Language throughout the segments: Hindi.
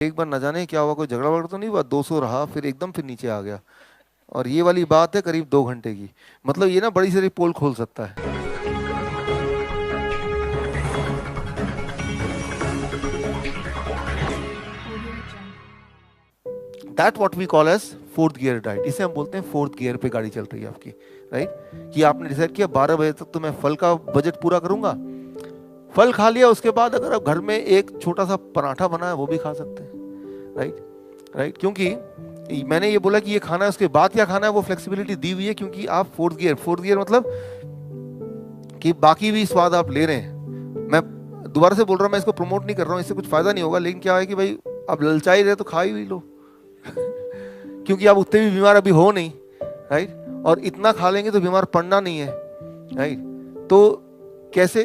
एक बार न जाने क्या हुआ, कोई झगड़ा वगड़ा तो नहीं हुआ, 200 रहा, फिर एकदम फिर नीचे आ गया। और ये वाली बात है करीब 2 घंटे की। मतलब ये ना बड़ी सारी पोल खोल सकता है। That what we call as fourth gear diet. इसे हम बोलते हैं फोर्थ गियर पे गाड़ी चल रही है आपकी, राइट। कि आपने डिसाइड किया 12 बजे तक तो मैं फल का बजट पूरा करूंगा। फल खा लिया, उसके बाद अगर आप घर में एक छोटा सा पराठा बना है वो भी खा सकते हैं, राइट। राइट, क्योंकि मैंने ये बोला कि ये खाना है, उसके बाद क्या खाना है वो फ्लेक्सिबिलिटी दी हुई है, क्योंकि आप फोर्थ गियर मतलब कि बाकी भी स्वाद आप ले रहे हैं। मैं दोबारा से बोल रहा हूँ, मैं इसको प्रमोट नहीं कर रहा हूँ, इससे कुछ फायदा नहीं होगा, लेकिन क्या है कि भाई आप ललचा ही रहे तो खा ही लो। क्योंकि आप उतने भी बीमार अभी हो नहीं, राइट। और इतना खा लेंगे तो बीमार पड़ना नहीं है, राइट। तो कैसे,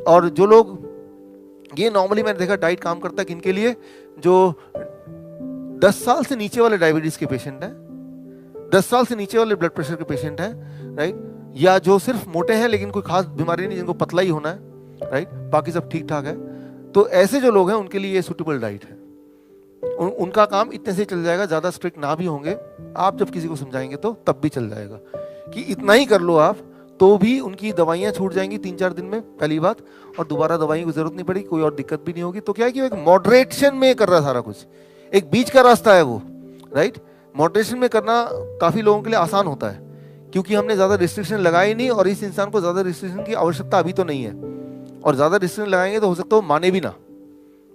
और जो लोग, ये नॉर्मली मैंने देखा डाइट काम करता है किनके लिए, जो 10 साल से नीचे वाले डायबिटीज के पेशेंट हैं, 10 साल से नीचे वाले ब्लड प्रेशर के पेशेंट हैं, राइट। या जो सिर्फ मोटे हैं लेकिन कोई खास बीमारी नहीं, जिनको पतला ही होना है, राइट, बाकी सब ठीक ठाक है। तो ऐसे जो लोग हैं उनके लिए ये सुटेबल डाइट है। उनका काम इतने से चल जाएगा, ज्यादा स्ट्रिक्ट ना भी होंगे। आप जब किसी को समझाएंगे तो तब भी चल जाएगा कि इतना ही कर लो आप, तो भी उनकी दवाइयां छूट जाएंगी 3-4 दिन में, पहली बात। और दोबारा दवाइयों की जरूरत नहीं पड़ेगी, कोई और दिक्कत भी नहीं होगी। तो क्या है कि एक मॉडरेशन में कर रहा है सारा कुछ, एक बीच का रास्ता है वो, राइट। मॉडरेशन में करना काफी लोगों के लिए आसान होता है, क्योंकि हमने ज्यादा रिस्ट्रिक्शन लगाई नहीं, और इस इंसान को ज्यादा रिस्ट्रिक्शन की आवश्यकता अभी तो नहीं है। और ज्यादा रिस्ट्रिक्शन लगाएंगे तो हो सकता है वो माने भी ना,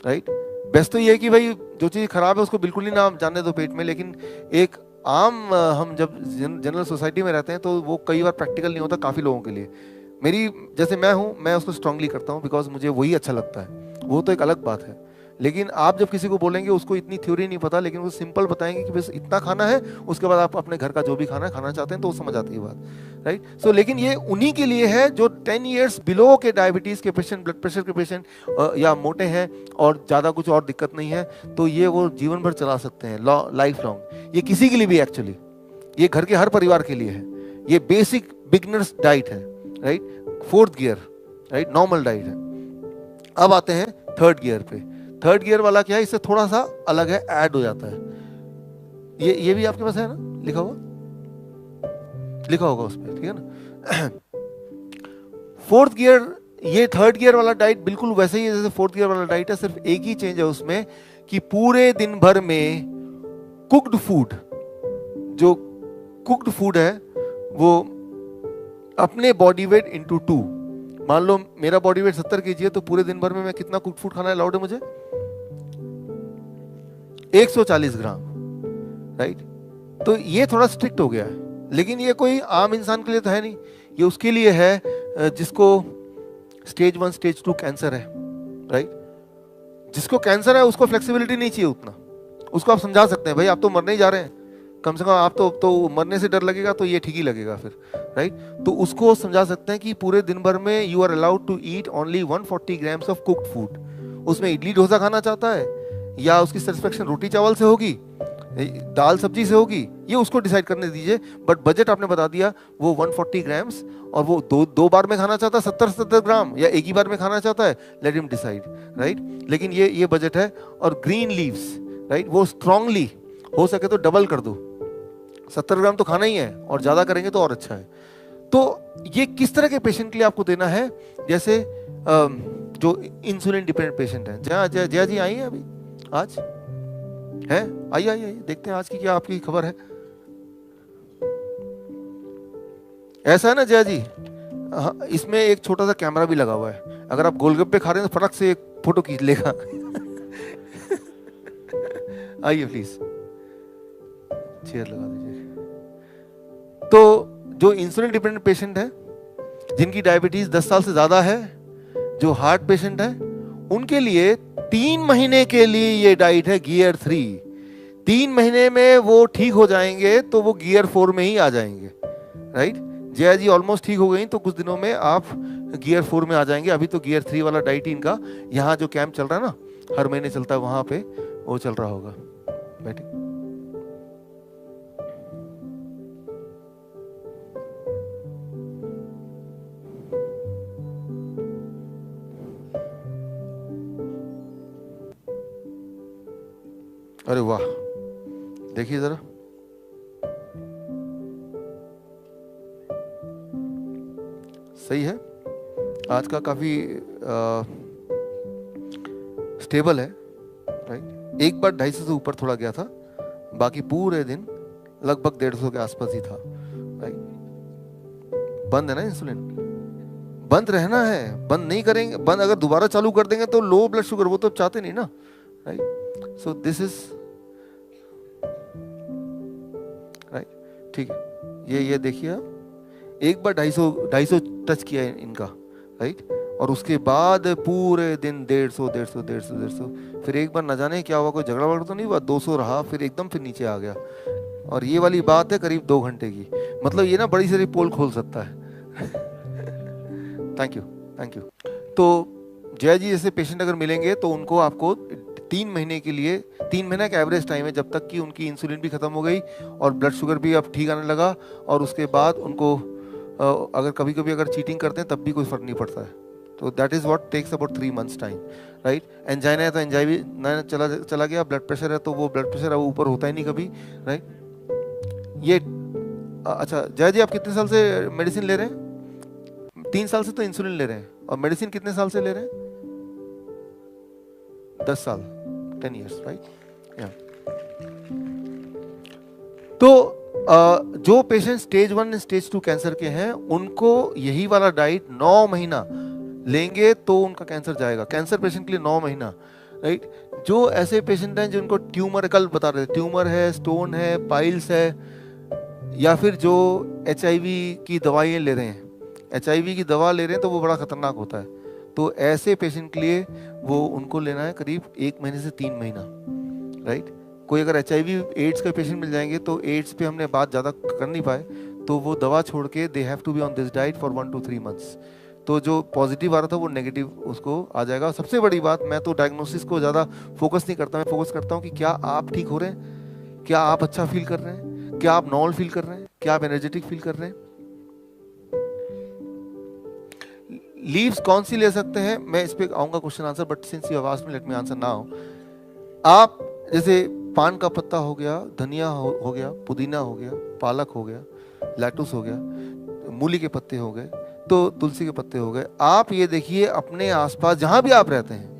राइट। बेस्ट तो ये है कि भाई जो चीज़ खराब है उसको बिल्कुल ही ना जाने दो पेट में। लेकिन एक आम हम जब जनरल सोसाइटी में रहते हैं तो वो कई बार प्रैक्टिकल नहीं होता काफ़ी लोगों के लिए। मेरी, जैसे मैं हूँ, मैं उसको स्ट्रांगली करता हूँ बिकॉज मुझे वही अच्छा लगता है, वो तो एक अलग बात है। लेकिन आप जब किसी को बोलेंगे, उसको इतनी थ्योरी नहीं पता, लेकिन वो सिंपल बताएंगे कि बस इतना खाना है, उसके बाद आप अपने घर का जो भी खाना खाना चाहते हैं, तो वो समझ आती है बात, राइट। सो लेकिन ये उन्हीं के लिए है जो 10 years बिलो के डायबिटीज के पेशेंट, ब्लड प्रेशर के पेशेंट, या मोटे हैं और ज़्यादा कुछ और दिक्कत नहीं है, तो ये वो जीवन भर चला सकते हैं, लाइफ लॉन्ग। ये किसी के लिए भी एक्चुअली, ये घर के हर परिवार के लिए है। ये बेसिक बिगनर्स डाइट है, right, fourth gear, right, normal diet है। अब आते हैं थर्ड गियर पे। थर्ड गियर वाला क्या है, इससे थोड़ा सा अलग है, ऐड हो जाता है। ये भी आपके पास है ना, लिखा हुआ, लिखा होगा उस पर, ठीक है ना। फोर्थ गियर, ये थर्ड गियर वाला डाइट बिल्कुल वैसे ही है जैसे फोर्थ गियर वाला डाइट है, सिर्फ एक ही चेंज है उसमें कि पूरे दिन भर में कुक्ड फूड, जो कुक्ड फूड है वो अपने बॉडी वेट इंटू 2। मान लो मेरा बॉडी वेट 70 kg है, तो पूरे दिन भर में मैं कितना कुक्ड फूड खाना अलाउड है मुझे, 140 ग्राम, राइट। तो ये थोड़ा स्ट्रिक्ट हो गया है, लेकिन ये कोई आम इंसान के लिए तो है नहीं। ये उसके लिए है जिसको स्टेज 1 स्टेज 2 कैंसर है, राइट। जिसको कैंसर है उसको फ्लेक्सिबिलिटी नहीं चाहिए उतना। उसको आप समझा सकते हैं, भाई आप तो मरने ही जा रहे हैं, कम से कम आप तो मरने से डर लगेगा तो ये ठीक ही लगेगा फिर, राइट। तो उसको समझा सकते हैं कि पूरे दिन भर में you are allowed to eat only 140 grams of cooked food. उसमें इडली डोसा खाना चाहता है, या उसकी सेटिस्फेक्शन रोटी चावल से होगी, दाल सब्जी से होगी, ये उसको डिसाइड करने दीजिए। बट बजट आपने बता दिया, वो 140 ग्राम्स, और वो दो बार में खाना चाहता है 70-70 ग्राम, या एक ही बार में खाना चाहता है, लेट हिम डिसाइड, राइट। लेकिन ये बजट है। और ग्रीन लीव्स, राइट, वो स्ट्रांगली हो सके तो डबल कर दो, 70 ग्राम तो खाना ही है, और ज्यादा करेंगे तो और अच्छा है। तो ये किस तरह के पेशेंट के लिए आपको देना है, जैसे जो इंसुलिन डिपेंडेंट पेशेंट है। जया जी आई हैं अभी, आज है, आइए आइए, देखते हैं आज की क्या आपकी खबर है। ऐसा है ना जया जी, हाँ, इसमें एक छोटा सा कैमरा भी लगा हुआ है, अगर आप गोलगप्पे खा रहे हैं तो फटक से एक फोटो खींच लेगा। आइए प्लीज, चेयर लगा दीजिए। तो जो इंसुलिन डिपेंडेंट पेशेंट है, जिनकी डायबिटीज 10 साल से ज्यादा है, जो हार्ट पेशेंट है, उनके लिए 3 महीने के लिए ये डाइट है गियर 3। 3 महीने में वो ठीक हो जाएंगे तो वो गियर 4 में ही आ जाएंगे, राइट। जया जी ऑलमोस्ट ठीक हो गई, तो कुछ दिनों में आप गियर 4 में आ जाएंगे। अभी तो गियर 3 वाला डाइट इनका, यहाँ जो कैंप चल रहा है ना, हर महीने चलता है, वहां पे वो चल रहा होगा। बैठे। अरे वाह, देखिए जरा, सही है। आज का काफी स्टेबल है, राइट। एक बार 250 से ऊपर थोड़ा गया था, बाकी पूरे दिन लगभग 150 के आसपास ही था, राइट। बंद है ना इंसुलिन, बंद रहना है, बंद नहीं करेंगे, बंद अगर दोबारा चालू कर देंगे तो लो ब्लड शुगर, वो तो चाहते नहीं ना, right. So this is right, ठीक है। ये देखिए आप, एक बार 250 टच किया है इनका, राइट, और उसके बाद पूरे दिन 150, फिर एक बार न जाने क्या हुआ, कोई झगड़ा वगड़ा तो नहीं हुआ, 200 रहा, फिर एकदम फिर नीचे आ गया। और ये वाली बात है करीब 2 घंटे की, मतलब ये ना बड़ी सारी पोल खोल सकता है। Thank you, thank you. तो जय जी जैसे पेशेंट अगर मिलेंगे तो उनको आपको 3 महीने के लिए, 3 महीने का एवरेज टाइम है जब तक कि उनकी इंसुलिन भी खत्म हो गई और ब्लड शुगर भी अब ठीक आने लगा, और उसके बाद उनको अगर कभी कभी अगर चीटिंग करते हैं तब भी कोई फर्क नहीं पड़ता है। तो that is what takes about 3 months time, right. Angina है तो एंजाइना चला गया, ब्लड प्रेशर है तो वो ब्लड प्रेशर अब ऊपर होता ही नहीं कभी, राइट। ये अच्छा जय जी, आप कितने साल से मेडिसिन ले रहे हैं? 3 साल से तो इंसुलिन ले रहे हैं, और मेडिसिन कितने साल से ले रहे हैं? 10 साल, 10 years, राइट। तो जो पेशेंट स्टेज 1 स्टेज 2 कैंसर के हैं उनको यही वाला डाइट 9 महीना लेंगे तो उनका कैंसर जाएगा। कैंसर पेशेंट के लिए 9 महीना, राइट। जो ऐसे पेशेंट हैं जिनको ट्यूमर, कल बता रहे थे, ट्यूमर है, स्टोन है, पाइल्स है, या फिर जो HIV की दवाइयाँ ले रहे हैं, HIV की दवा ले रहे हैं तो वो बड़ा खतरनाक होता है, तो ऐसे पेशेंट के लिए वो उनको लेना है करीब 1 महीने से 3 महीना, राइट। कोई अगर HIV एड्स का पेशेंट मिल जाएंगे तो एड्स पे हमने बात ज़्यादा कर नहीं पाए, तो वो दवा छोड़ के they have to be on this diet for 1 to 3 months। तो जो पॉजिटिव आ रहा था वो नेगेटिव उसको आ जाएगा। सबसे बड़ी बात, मैं तो डायग्नोसिस को ज़्यादा फोकस नहीं करता, मैं फोकस करता हूँ कि क्या आप ठीक हो रहे हैं, क्या आप अच्छा फील कर रहे हैं, क्या आप नॉर्मल फील कर रहे हैं, क्या आप एनर्जेटिक फील कर रहे हैं। लीव्स कौन सी ले सकते हैं, मैं इस पे आऊंगा question answer, but since you have asked me let me answer now. आप जैसे पान का पत्ता हो गया, धनिया हो गया, पुदीना हो गया, पालक हो गया, लेटुस हो गया, मूली के पत्ते हो गए, तो तुलसी के पत्ते हो गए। आप ये देखिए अपने आसपास जहां भी आप रहते हैं,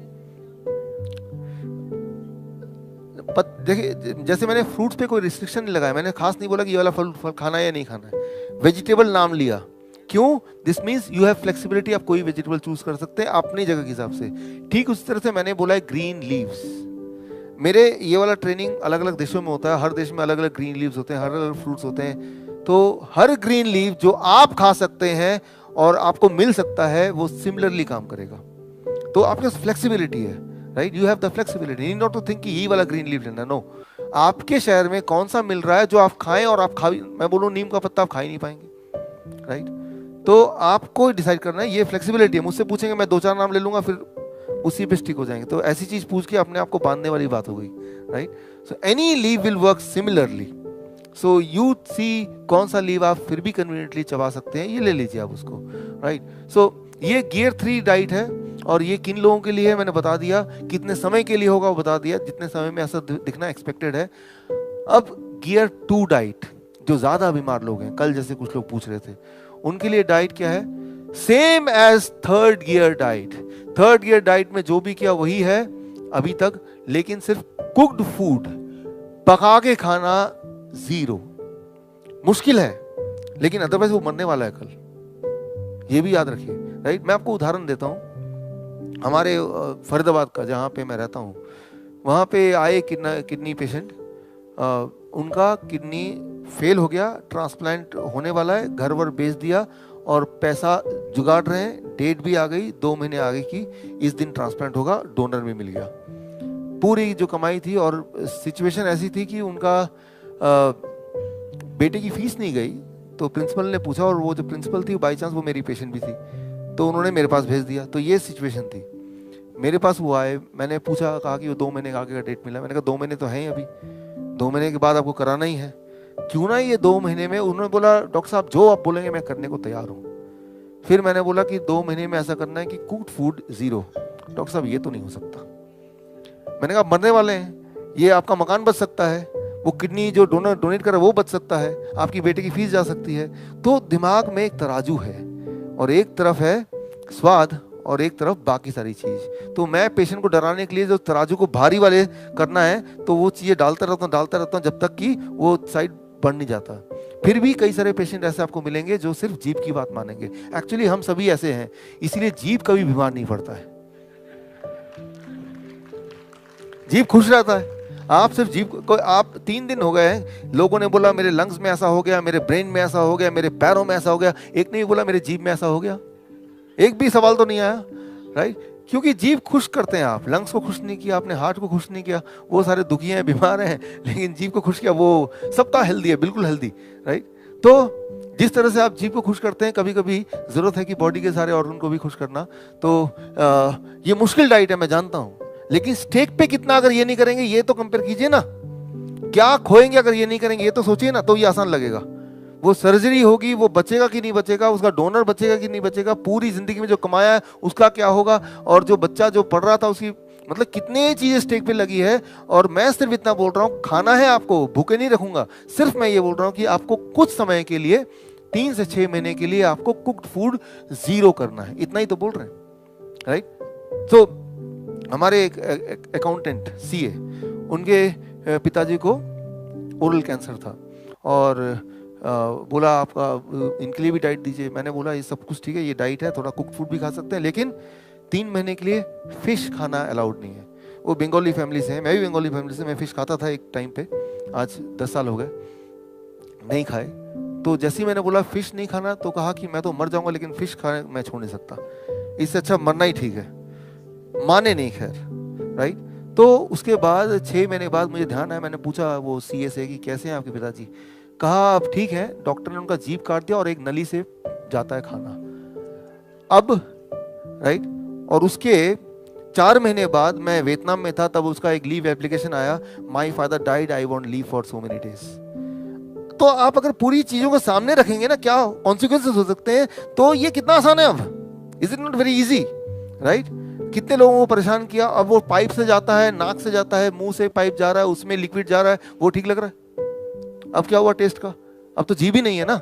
देखिए जैसे मैंने फ्रूट्स पे कोई रिस्ट्रिक्शन नहीं लगाया, मैंने खास नहीं बोला कि ये वाला फल खाना है या नहीं खाना है, वेजिटेबल नाम लिया। क्यों? This means you have flexibility, आप कोई वेजिटेबल चूज कर सकते हैं अपनी जगह के हिसाब से। ठीक उसी तरह से मैंने बोला है ग्रीन लीव्स, मेरे ये वाला ट्रेनिंग अलग अलग देशों में होता है, हर देश में अलग अलग ग्रीन लीव्स होते हैं, हर अलग फ्रूट्स होते हैं, तो हर ग्रीन लीव जो आप खा सकते हैं और आपको मिल सकता है वो सिमिलरली काम करेगा। तो आपके पास फ्लेक्सिबिलिटी है, right, you have the flexibility, not to think कि ये वाला ग्रीन लीव लेना, नो। आपके शहर में कौन सा मिल रहा है जो आप खाएं, और आप खा, मैं बोलूं नीम का पत्ता आप खा ही नहीं पाएंगे, राइट। तो आपको डिसाइड करना है, ये फ्लेक्सिबिलिटी है। मुझसे पूछेंगे मैं 2-4 नाम ले लूंगा, फिर उसी पे स्टिक हो जाएंगे, तो ऐसी चीज पूछ के अपने आप को बांधने वाली बात हो गई, right. So any leave will work similarly, so you see कौन सा लीव आप फिर भी कन्वीनियंटली चबा सकते हैं, ये ले लीजिए आप उसको, राइट। सो ये गियर 3 डाइट है, और ये किन लोगों के लिए है मैंने बता दिया, कितने समय के लिए होगा वो बता दिया, जितने समय में ऐसा दिखना एक्सपेक्टेड है। अब गियर 2 डाइट, जो ज्यादा बीमार लोग हैं, कल जैसे कुछ लोग पूछ रहे थे, उनके लिए डाइट क्या है? Same as 3rd gear diet. 3rd gear diet में जो भी किया वही है अभी तक, लेकिन सिर्फ कुक्ड फूड, पका के खाना 0। मुश्किल है, लेकिन अदरवाइज वो मरने वाला है कल, ये भी याद रखिए, राइट। मैं आपको उदाहरण देता हूं, हमारे फरीदाबाद का, जहां पे मैं रहता हूं, वहां पे आए किडनी पेशेंट, उनका किडनी फेल हो गया, ट्रांसप्लांट होने वाला है, घर वर बेच दिया और पैसा जुगाड़ रहे हैं, डेट भी आ गई, 2 महीने आगे की, इस दिन ट्रांसप्लांट होगा, डोनर भी मिल गया। पूरी जो कमाई थी, और सिचुएशन ऐसी थी कि उनका बेटे की फीस नहीं गई, तो प्रिंसिपल ने पूछा, और वो जो प्रिंसिपल थी बाई चांस वो मेरी पेशेंट भी थी, तो उन्होंने मेरे पास भेज दिया। तो ये सिचुएशन थी, मेरे पास वो आए, मैंने पूछा, कहा कि वो 2 महीने का आगे का डेट मिला। मैंने कहा 2 महीने तो हैं अभी, 2 महीने के बाद आपको कराना ही है, क्यों ना ये 2 महीने में। उन्होंने बोला डॉक्टर साहब जो आप बोलेंगे मैं करने को तैयार हूँ। फिर मैंने बोला कि 2 महीने में ऐसा करना है कि कुक्ड फूड 0। डॉक्टर साहब ये तो नहीं हो सकता। मैंने कहा मरने वाले हैं, ये आपका मकान बच सकता है, वो किडनी जो डोनेट कर रहा है वो बच सकता है, आपकी बेटे की फीस जा सकती है। तो दिमाग में एक तराजू है, और एक तरफ है स्वाद और एक तरफ बाकी सारी चीज। तो मैं पेशेंट को डराने के लिए जो तराजू को भारी वाले करना है, तो वो चीजें डालता रहता हूँ जब तक कि वो साइड बढ़ नहीं जाता। फिर भी कई सारे पेशेंट ऐसे आपको मिलेंगे जो सिर्फ जीभ की बात मानेंगे। एक्चुअली हम सभी ऐसे हैं, इसीलिए जीभ कभी बीमार नहीं पड़ता है, जीभ खुश रहता है। आप सिर्फ जीभ को, आप 3 दिन हो गए हैं, लोगों ने बोला मेरे लंग्स में ऐसा हो गया, मेरे ब्रेन में ऐसा हो गया, मेरे पैरों में ऐसा हो गया, एक ने भी बोला मेरे जीभ में ऐसा हो गया। एक भी सवाल तो नहीं आया, राइट? क्योंकि जीभ खुश करते हैं आप, लंग्स को खुश नहीं किया आपने, हार्ट को खुश नहीं किया, वो सारे दुखी हैं, बीमार हैं, लेकिन जीभ को खुश किया, वो सबका हेल्दी है, बिल्कुल हेल्दी, राइट? तो जिस तरह से आप जीभ को खुश करते हैं, कभी कभी जरूरत है कि बॉडी के सारे ऑर्गन को भी खुश करना। तो ये मुश्किल डाइट है, मैं जानता हूं, लेकिन स्टेक पे कितना अगर ये नहीं करेंगे, ये तो कंपेयर कीजिए ना, क्या खोएंगे अगर ये नहीं करेंगे, ये तो सोचिए ना, तो ये आसान लगेगा। वो सर्जरी होगी, वो बचेगा कि नहीं बचेगा, उसका डोनर बचेगा कि नहीं बचेगा, पूरी जिंदगी में जो कमाया है उसका क्या होगा, और जो बच्चा जो पढ़ रहा था उसकी, मतलब कितने चीजें स्टेक पे लगी है। और मैं सिर्फ इतना बोल रहा हूँ, खाना है आपको, भूखे नहीं रखूंगा, सिर्फ मैं ये बोल रहा हूँ कि आपको कुछ समय के लिए, 3 से 6 महीने के लिए आपको कुक्ड फूड 0 करना है, इतना ही तो बोल रहे हैं, राइट? तो हमारे एक अकाउंटेंट सीए, उनके पिताजी को ओरल कैंसर था, और बोला आपका इनके लिए भी डाइट दीजिए। मैंने बोला ये सब कुछ ठीक है, ये डाइट है, थोड़ा कुक फूड भी खा सकते हैं, लेकिन 3 महीने के लिए फिश खाना अलाउड नहीं है। वो बंगाली फैमिली से है, मैं भी बंगाली फैमिली से, मैं फिश खाता था एक टाइम पे, आज 10 साल हो गए नहीं खाए। तो जैसे ही मैंने बोला फिश नहीं खाना, तो कहा कि मैं तो मर जाऊंगा, लेकिन फिश खाने मैं छोड़ नहीं सकता, इससे अच्छा मरना ही ठीक है। माने नहीं, खैर, राइट? तो उसके बाद 6 महीने बाद मुझे ध्यान आया, मैंने पूछा वो सीए से कि कैसे हैं आपके पिताजी। कहा अब ठीक है, डॉक्टर ने उनका जीभ काट दिया और एक नली से जाता है खाना अब, राइट? और उसके 4 महीने बाद मैं वियतनाम में था, तब उसका एक लीव एप्लीकेशन आया, my father died, I want leave for so many days. तो आप अगर पूरी चीजों को सामने रखेंगे ना, क्या कॉन्सिक्वेंसेस हो सकते हैं, तो ये कितना आसान है अब, is it not very easy, right? कितने लोगों को परेशान किया। अब वो पाइप से जाता है, नाक से जाता है, मुंह से पाइप जा रहा है, उसमें लिक्विड जा रहा है, वो ठीक लग रहा है। अब क्या हुआ टेस्ट का, अब तो जीभ ही नहीं है ना।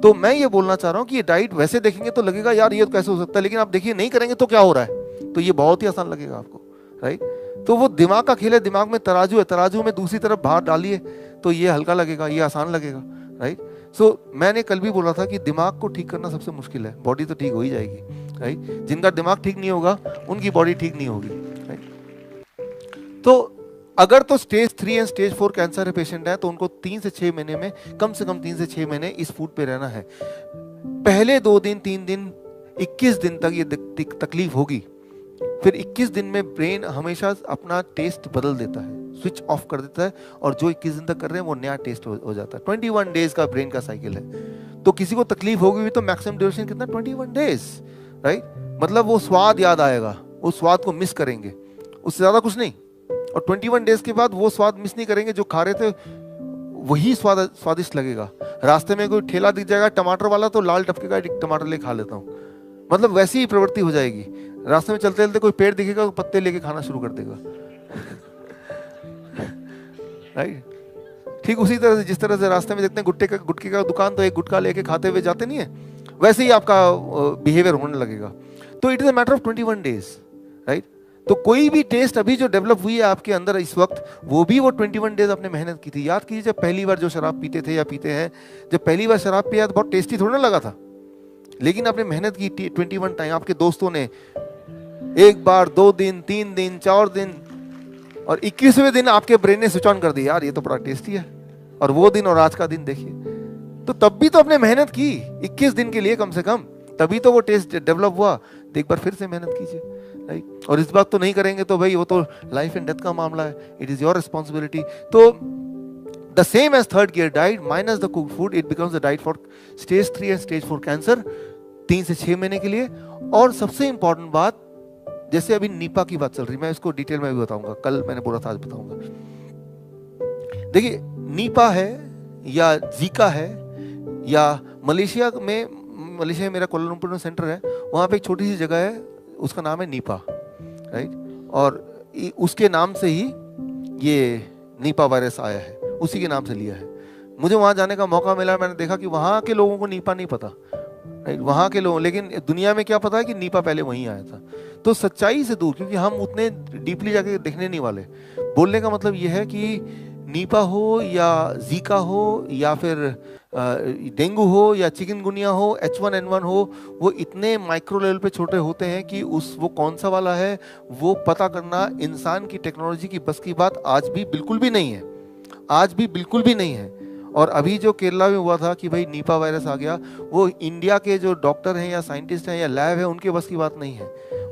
तो मैं ये बोलना चाह रहा हूँ कि ये डाइट वैसे देखेंगे तो लगेगा यार ये तो कैसे हो सकता है, लेकिन आप देखिए नहीं करेंगे तो क्या हो रहा है, तो ये बहुत ही आसान लगेगा आपको, राइट? तो वो दिमाग का खेल है, दिमाग में तराजू है, तराजू में दूसरी तरफ भार डालिए तो ये हल्का लगेगा, ये आसान लगेगा, राइट? सो मैंने कल भी बोला था कि दिमाग को ठीक करना सबसे मुश्किल है, बॉडी तो ठीक हो ही जाएगी, राइट? जिनका दिमाग ठीक नहीं होगा उनकी बॉडी ठीक नहीं होगी, राइट? तो अगर तो स्टेज 3 एंड स्टेज 4 कैंसर है पेशेंट है, तो उनको 3 से 6 महीने में, कम से कम 3 से 6 महीने इस फूड पे रहना है। पहले 2 दिन 3 दिन 21 दिन तक ये तकलीफ होगी, फिर 21 दिन में ब्रेन हमेशा अपना टेस्ट बदल देता है, स्विच ऑफ कर देता है, और जो 21 दिन तक कर रहे हैं वो नया टेस्ट हो जाता है। 21 डेज का ब्रेन का साइकिल है। तो किसी को तकलीफ होगी भी तो मैक्सिमम ड्यूरेशन कितना, 21 डेज, राइट? मतलब वो स्वाद याद आएगा, उस स्वाद को मिस करेंगे, उससे ज्यादा कुछ नहीं। और 21 डेज के बाद वो स्वाद मिस नहीं करेंगे, जो खा रहे थे वही स्वादिष्ट लगेगा। रास्ते में कोई ठेला दिख जाएगा टमाटर वाला, तो लाल टपके का टमाटर लेके खा लेता हूँ, मतलब वैसी ही प्रवृत्ति हो जाएगी। रास्ते में चलते चलते कोई पेड़ दिखेगा तो पत्ते लेके खाना शुरू कर देगा, राइट? ठीक उसी तरह से, जिस तरह से रास्ते में देखते हैं गुटके का दुकान, तो एक गुटखा लेके खाते हुए जाते नहीं है, वैसे ही आपका बिहेवियर होने लगेगा। तो it is a matter of 21 days, right? तो कोई भी टेस्ट अभी जो डेवलप हुई है आपके अंदर इस वक्त, वो भी वो 21 डेज आपने मेहनत की थी। याद कीजिए, जब पहली बार जो शराब पीते थे या पीते हैं, जब पहली बार शराब पिया तो बहुत टेस्टी थोड़ा ना लगा था, लेकिन आपने मेहनत की 21 टाइम। आपके दोस्तों ने 1 बार, 2 दिन, 3 दिन, 4 दिन, और 21वें दिन आपके ब्रेन ने स्विच ऑन कर दिया, यार ये तो बड़ा टेस्टी है। और वो दिन और आज का दिन देखिए, तो तब भी तो आपने मेहनत की 21 दिन के लिए कम से कम, तभी तो वो टेस्ट डेवलप हुआ। तो एक बार फिर से मेहनत कीजिए, राइट? और इस बात तो नहीं करेंगे तो भाई वो तो लाइफ एंड डेथ का मामला है, इट इज योर रिस्पॉन्सिबिलिटी। तो the same as third gear diet minus the cooked food, it becomes the diet for stage 3 and stage 4 cancer, 3 से 6 महीने के लिए। और सबसे इंपॉर्टेंट बात, जैसे अभी नीपा की बात चल रही, मैं इसको डिटेल में भी बताऊंगा, कल मैंने बोला था आज बताऊंगा। देखिए, नीपा है या जीका है, या मलेशिया में मेरा कोलालमपुर में सेंटर है, वहाँ पे एक छोटी सी जगह है, उसका नाम है नीपा, राइट? और उसके नाम से ही ये नीपा वायरस आया है, उसी के नाम से लिया है। मुझे वहां जाने का मौका मिला, मैंने देखा कि वहां के लोगों को नीपा नहीं पता, राइट, वहां के लोग, लेकिन दुनिया में क्या पता है कि नीपा पहले वहीं आया था। तो सच्चाई से दूर, क्योंकि हम उतने डीपली जाके देखने नहीं वाले। बोलने का मतलब यह है कि नीपा हो या जीका हो या फिर डेंगू हो या चिकनगुनिया हो, H1N1 हो, वो इतने माइक्रो लेवल पे छोटे होते हैं कि वो कौन सा वाला है वो पता करना इंसान की टेक्नोलॉजी की बस की बात आज भी बिल्कुल भी नहीं है, आज भी बिल्कुल भी नहीं है। और अभी जो केरला में हुआ था कि भाई नीपा वायरस आ गया, वो इंडिया के जो डॉक्टर हैं या साइंटिस्ट हैं या लैब है उनके बस की बात नहीं है।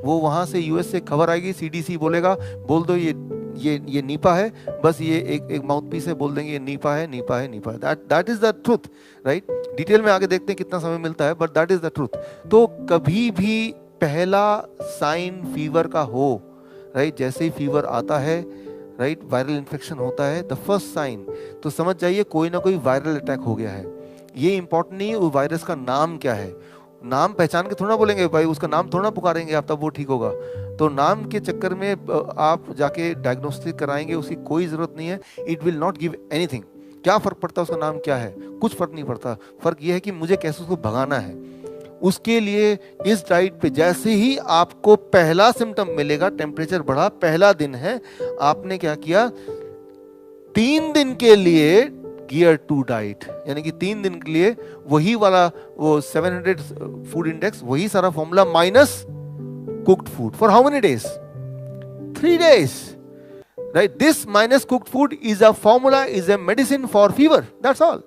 वो वहाँ से यूएस से खबर आएगी, CDC बोलेगा बोल दो ये नीपा है, बस ये एक माउथ पीस है, बोल देंगे ये नीपा है, नीपा है, नीपा है। That is the truth, right. Detail में आगे देखते हैं कितना समय मिलता है, but that is the truth. तो कभी भी पहला साइन फीवर का हो, राइट, जैसे ही फीवर आता है, राइट, वायरल इन्फेक्शन होता है, द फर्स्ट साइन, तो समझ जाइए कोई ना कोई वायरल अटैक हो गया है। ये इंपॉर्टेंट नहीं वो वायरस का नाम क्या है, नाम पहचान के थोड़ा बोलेंगे भाई, उसका नाम थोड़ा पुकारेंगे आप तब वो ठीक होगा। तो नाम के चक्कर में आप जाके डायग्नोस्टिक कराएंगे, उसकी कोई जरूरत नहीं है। It will not give anything. क्या फर्क पड़ता है उसका नाम क्या है, कुछ फर्क नहीं पड़ता। फर्क यह है कि मुझे कैसे उसको भगाना है। उसके लिए इस डाइट पे जैसे ही आपको पहला सिम्टम मिलेगा, टेम्परेचर बढ़ा, पहला दिन है, आपने क्या किया, 3 दिन के लिए गियर 2 डाइट, यानी कि 3 दिन के लिए वही वाला वो 700 फूड इंडेक्स, वही सारा formula minus cooked food for how many days, 3 days, right? This minus cooked food is a formula, is a medicine for fever, that's all.